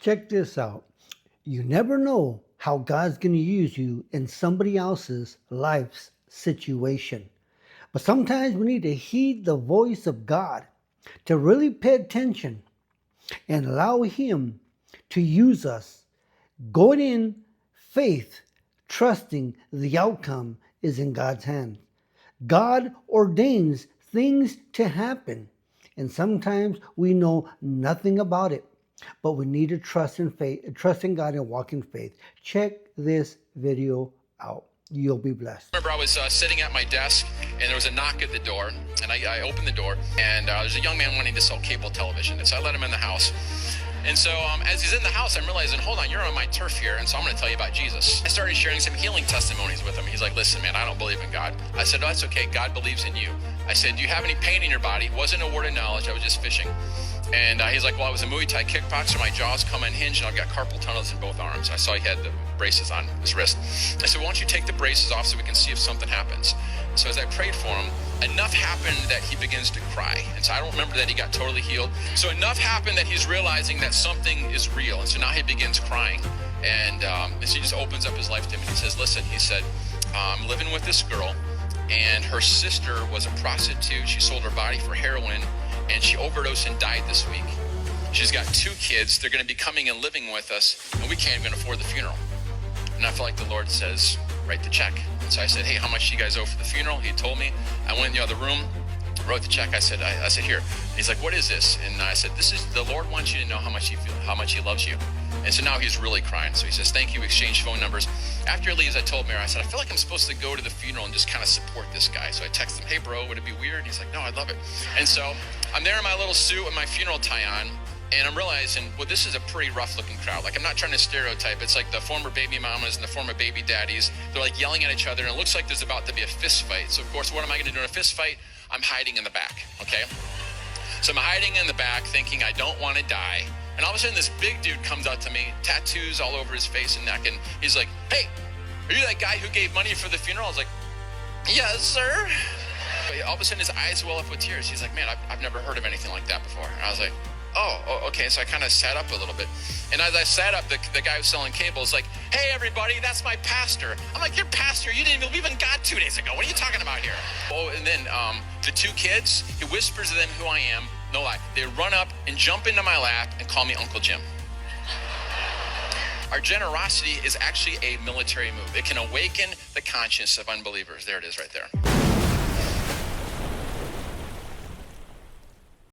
Check this out. You never know how God's going to use you in somebody else's life's situation. But sometimes we need to heed the voice of God to really pay attention and allow Him to use us, going in faith, trusting the outcome is in God's hands. God ordains things to happen, and sometimes we know nothing about it, but we need to trust in faith, trust in God and walk in faith. Check this video out. You'll be blessed. I remember I was sitting at my desk and there was a knock at the door, and I opened the door, and there's a young man wanting to sell cable television, and so I let him in the house. And so as he's in the house, I'm realizing, hold on, you're on my turf here, and so I'm going to tell you about Jesus. I started sharing some healing testimonies with him. He's like, listen, man, I don't believe in God. I said, oh, that's okay. God believes in you. I said, do you have any pain in your body? It wasn't a word of knowledge. I was just fishing. And he's like, well, I was a Muay Thai kickboxer. My jaws come unhinged, and I've got carpal tunnels in both arms. I saw he had the braces on his wrist. I said, why don't you take the braces off so we can see if something happens? So as I prayed for him, enough happened that he begins to cry. And so I don't remember that he got totally healed. So enough happened that he's realizing that something is real. And so now he begins crying. And so he just opens up his life to him. And he says, listen, he said, I'm living with this girl, and her sister was a prostitute. She sold her body for heroin, and she overdosed and died this week. She's got 2 kids. They're going to be coming and living with us, and we can't even afford the funeral. And I feel like the Lord says, write the check. And so I said, hey, how much do you guys owe for the funeral? He told me. I went in the other room, wrote the check. I said, here. And he's like, what is this? And I said, this is, the Lord wants you to know how much he loves you. And so now he's really crying. So he says, thank you. We exchanged phone numbers. After he leaves, I told Mary, I said, I feel like I'm supposed to go to the funeral and just kind of support this guy. So I texted him, hey, bro, would it be weird? And he's like, no, I'd love it. And so I'm there in my little suit with my funeral tie on, and I'm realizing, well, this is a pretty rough-looking crowd. Like, I'm not trying to stereotype. It's like the former baby mamas and the former baby daddies. They're, like, yelling at each other, and it looks like there's about to be a fist fight. So, of course, what am I going to do in a fist fight? I'm hiding in the back, okay? So I'm hiding in the back thinking I don't want to die. And all of a sudden, this big dude comes out to me, tattoos all over his face and neck, and he's like, hey, are you that guy who gave money for the funeral? I was like, yes, sir. All of a sudden, his eyes well up with tears. He's like, man, I've never heard of anything like that before. And I was like, oh, okay. So I kind of sat up a little bit. And as I sat up, the guy who's selling cable is like, hey, everybody, that's my pastor. I'm like, your pastor? You didn't even believe in God 2 days ago. What are you talking about here? Oh, and then the 2 kids, he whispers to them who I am. No lie. They run up and jump into my lap and call me Uncle Jim. Our generosity is actually a military move. It can awaken the conscience of unbelievers. There it is right there.